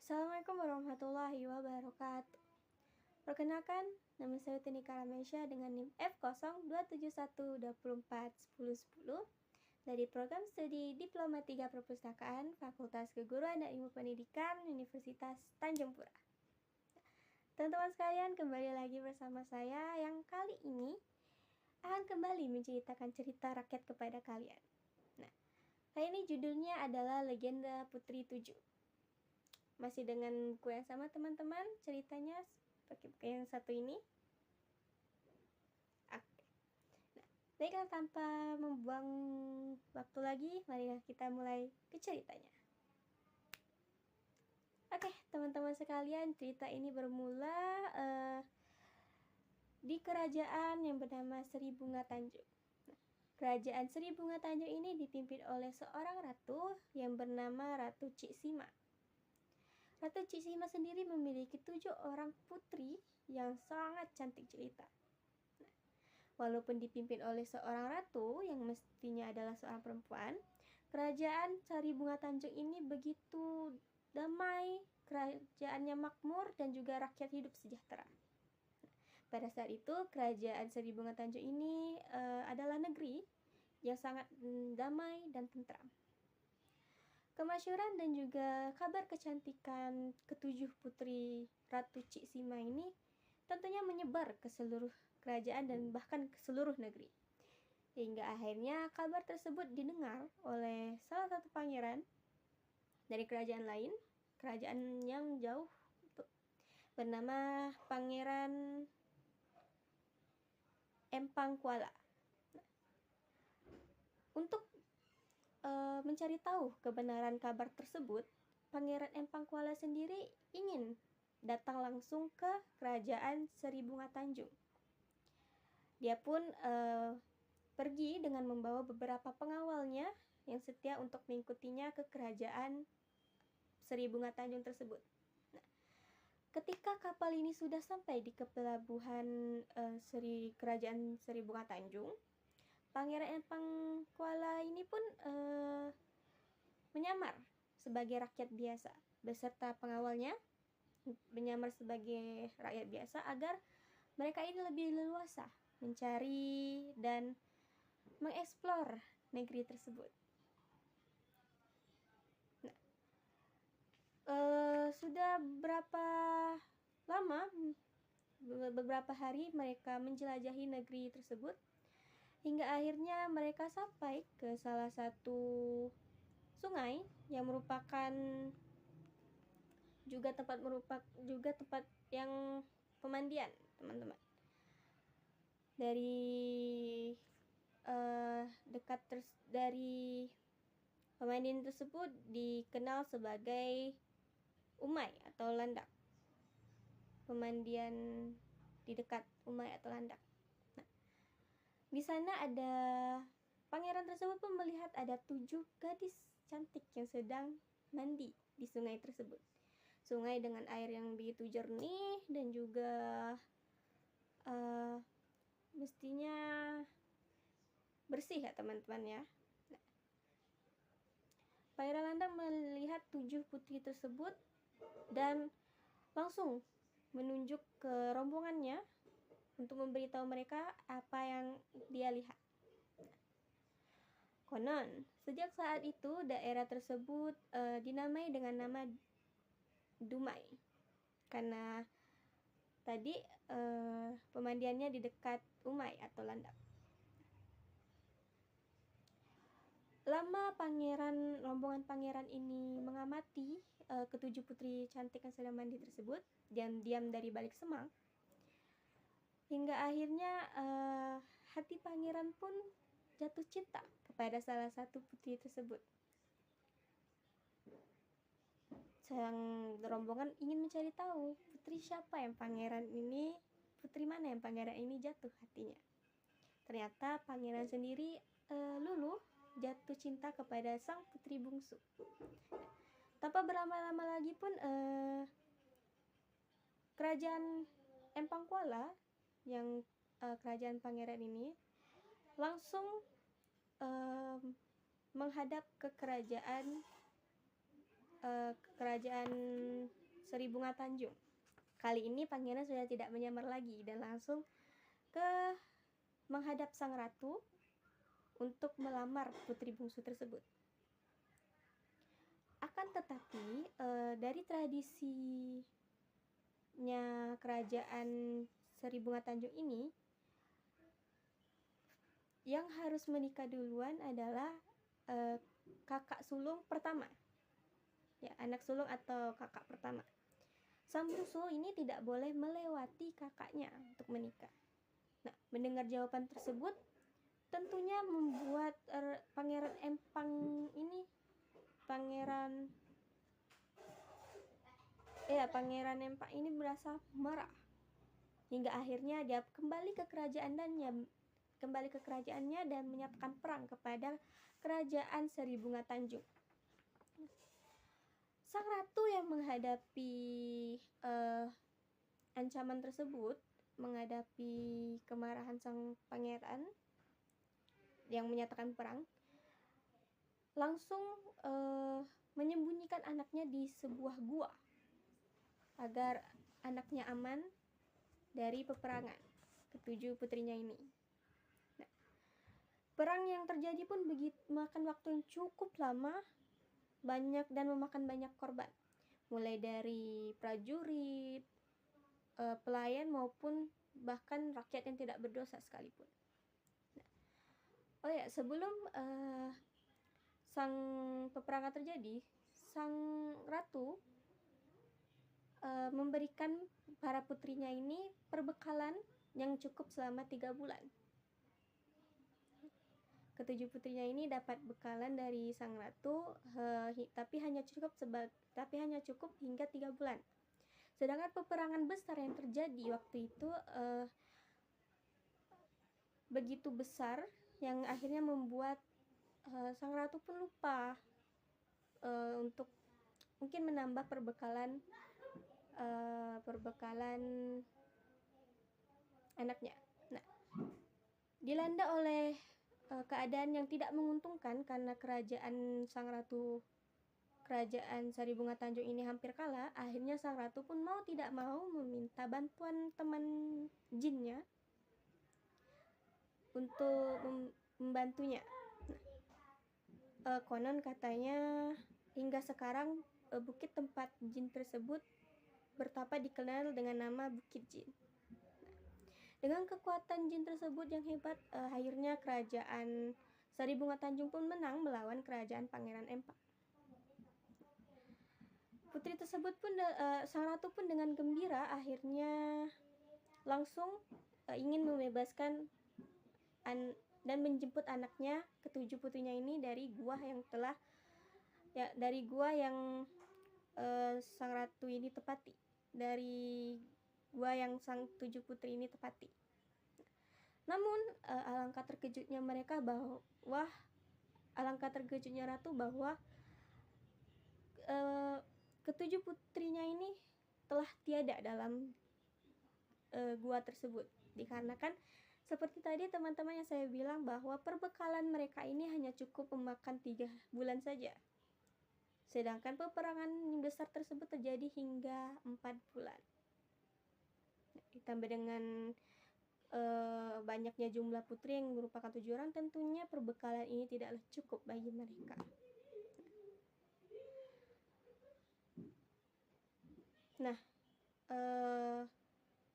Assalamualaikum warahmatullahi wabarakatuh. Perkenalkan, nama saya Tinika Ramesya dengan NIM F0271241041010 dari Program Studi Diploma 3 Perpustakaan Fakultas Keguruan dan Ilmu Pendidikan Universitas Tanjung Pura. Teman-teman sekalian, kembali lagi bersama saya yang kali ini akan kembali menceritakan cerita rakyat kepada kalian. Nah, kali ini judulnya adalah Legenda Putri Tujuh. Masih dengan buku yang sama teman-teman, ceritanya seperti buku yang satu ini. Oke. Nah, baiklah, tanpa membuang waktu lagi, marilah kita mulai ke ceritanya. Oke, teman-teman sekalian, cerita ini bermula di kerajaan yang bernama Sri Bunga Tanjung. Kerajaan Sri Bunga Tanjung ini dipimpin oleh seorang ratu yang bernama Ratu Cik Sima. Ratu Cik Sima sendiri memiliki 7 orang putri yang sangat cantik jelita. Walaupun dipimpin oleh seorang ratu yang mestinya adalah seorang perempuan, kerajaan Sri Bunga Tanjung ini begitu damai, kerajaannya makmur dan juga rakyat hidup sejahtera. Pada saat itu, kerajaan Sri Bunga Tanjung ini adalah negeri yang sangat damai dan tentram. Kemasyhuran dan juga kabar kecantikan ketujuh putri Ratu Cik Sima ini tentunya menyebar ke seluruh kerajaan dan bahkan ke seluruh negeri. Hingga akhirnya kabar tersebut didengar oleh salah satu pangeran dari kerajaan lain, kerajaan yang jauh, bernama Pangeran Empang Kuala. Untuk mencari tahu kebenaran kabar tersebut, Pangeran Empang Kuala sendiri ingin datang langsung ke kerajaan Sri Bunga Tanjung. Dia pun pergi dengan membawa beberapa pengawalnya yang setia untuk mengikutinya ke kerajaan Sri Bunga Tanjung tersebut. Nah, ketika kapal ini sudah sampai di pelabuhan kerajaan Sri Bunga Tanjung, Pangeran Empang Kuala ini pun menyamar sebagai rakyat biasa beserta pengawalnya, menyamar sebagai rakyat biasa agar mereka ini lebih leluasa mencari dan mengeksplor negeri tersebut. Nah, sudah beberapa hari mereka menjelajahi negeri tersebut, hingga akhirnya mereka sampai ke salah satu sungai yang merupakan juga tempat yang pemandian, teman-teman. Dari dari pemandian tersebut dikenal sebagai Umai atau Landak. Pemandian di dekat Umai atau Landak. Nah, di sana ada pangeran tersebut pun melihat ada 7 gadis cantik yang sedang mandi di sungai tersebut. Sungai dengan air yang begitu jernih dan juga mestinya bersih ya teman-teman ya. Nah, Pangeran Landak melihat 7 putri tersebut dan langsung menunjuk ke rombongannya untuk memberitahu mereka apa yang dia lihat. Konon, sejak saat itu daerah tersebut dinamai dengan nama Dumai, karena tadi pemandiannya di dekat Umai atau Landak. Lama rombongan pangeran ini mengamati ketujuh putri cantik yang sedang mandi tersebut, diam-diam dari balik semang, hingga akhirnya hati pangeran pun jatuh cinta kepada salah satu putri tersebut. Sang rombongan ingin mencari tahu putri mana yang pangeran ini jatuh hatinya. Ternyata pangeran sendiri luluh jatuh cinta kepada sang putri bungsu. Tanpa berlama-lama lagi pun kerajaan Empang Kuala yang kerajaan pangeran ini langsung menghadap ke kerajaan kerajaan Seribunga Tanjung. Kali ini pangeran sudah tidak menyamar lagi dan langsung menghadap sang ratu untuk melamar putri bungsu tersebut. Akan tetapi dari tradisinya kerajaan Seribunga Tanjung ini, yang harus menikah duluan adalah kakak sulung pertama, ya, anak sulung atau kakak pertama. Sang bungsu ini tidak boleh melewati kakaknya untuk menikah. Nah, mendengar jawaban tersebut tentunya membuat Pangeran Empang ini merasa marah, hingga akhirnya dia kembali ke kerajaannya dan menyatakan perang kepada kerajaan Seribunga Tanjung. Sang ratu yang menghadapi ancaman tersebut, menghadapi kemarahan sang pangeran yang menyatakan perang, langsung menyembunyikan anaknya di sebuah gua agar anaknya aman dari peperangan ketujuh putrinya ini. Nah, perang yang terjadi pun makan waktu yang cukup lama, banyak dan memakan banyak korban, mulai dari prajurit, pelayan maupun bahkan rakyat yang tidak berdosa sekalipun. Nah, sebelum sang peperangan terjadi, sang ratu memberikan para putrinya ini perbekalan yang cukup selama 3 bulan. Ketujuh putrinya ini dapat bekalan dari sang ratu, tapi hanya cukup hingga 3 bulan. Sedangkan peperangan besar yang terjadi waktu itu begitu besar yang akhirnya membuat sang ratu pun lupa untuk mungkin menambah perbekalan anaknya. Nah, dilanda oleh keadaan yang tidak menguntungkan karena kerajaan Seribunga Tanjung ini hampir kalah, akhirnya sang ratu pun mau tidak mau meminta bantuan teman jinnya untuk membantunya. Konon katanya hingga sekarang bukit tempat jin tersebut bertapa dikenal dengan nama Bukit Jin. Dengan kekuatan jin tersebut yang hebat, akhirnya kerajaan Seribunga Tanjung pun menang melawan kerajaan Pangeran Empang. Putri tersebut pun sang ratu pun dengan gembira akhirnya langsung ingin membebaskan dan menjemput anaknya ketujuh putrinya ini dari gua yang sang ratu ini tepati, dari gua yang sang 7 putri ini tepati. Namun alangkah terkejutnya ratu bahwa ketujuh putrinya ini telah tiada dalam gua tersebut, dikarenakan seperti tadi teman-teman yang saya bilang bahwa perbekalan mereka ini hanya cukup memakan 3 bulan saja, sedangkan peperangan besar tersebut terjadi hingga 4 bulan. Ditambah dengan banyaknya jumlah putri yang merupakan 7 orang, tentunya perbekalan ini tidaklah cukup bagi mereka. Nah,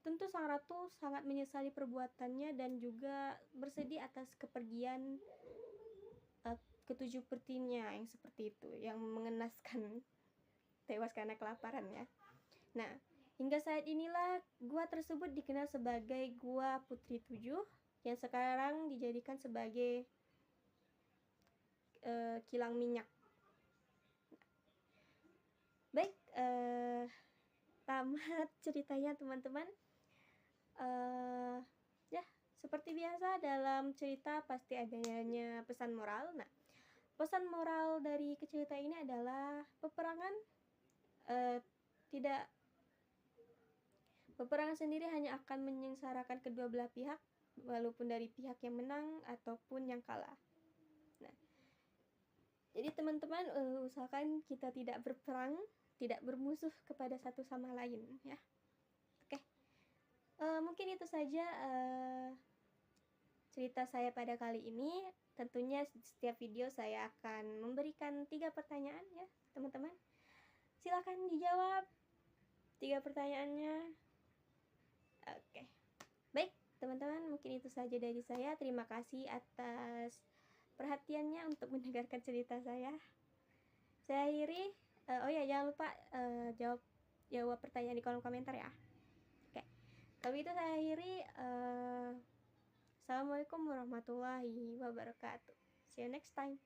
tentu sang ratu sangat menyesali perbuatannya dan juga bersedih atas kepergian ketujuh putrinya yang seperti itu, yang mengenaskan, tewas karena kelaparan ya. Nah, hingga saat inilah gua tersebut dikenal sebagai Gua Putri 7 yang sekarang dijadikan sebagai kilang minyak. Baik, tamat ceritanya teman-teman. Ya, seperti biasa dalam cerita pasti adanya pesan moral. Nah, pesan moral dari cerita ini adalah peperangan sendiri hanya akan menyengsarakan kedua belah pihak, walaupun dari pihak yang menang ataupun yang kalah. Nah, Jadi teman-teman, usahakan kita tidak berperang, tidak bermusuh kepada satu sama lain ya. Oke. Mungkin itu saja cerita saya pada kali ini. Tentunya setiap video saya akan memberikan 3 pertanyaan ya, teman-teman. Silakan dijawab 3 pertanyaannya. Oke. Baik, teman-teman, mungkin itu saja dari saya. Terima kasih atas perhatiannya untuk mendengarkan cerita saya. Saya akhiri. Oh ya, jangan lupa jawab pertanyaan di kolom komentar ya. Oke. Kalau itu saya akhiri. Assalamualaikum warahmatullahi wabarakatuh. See you next time.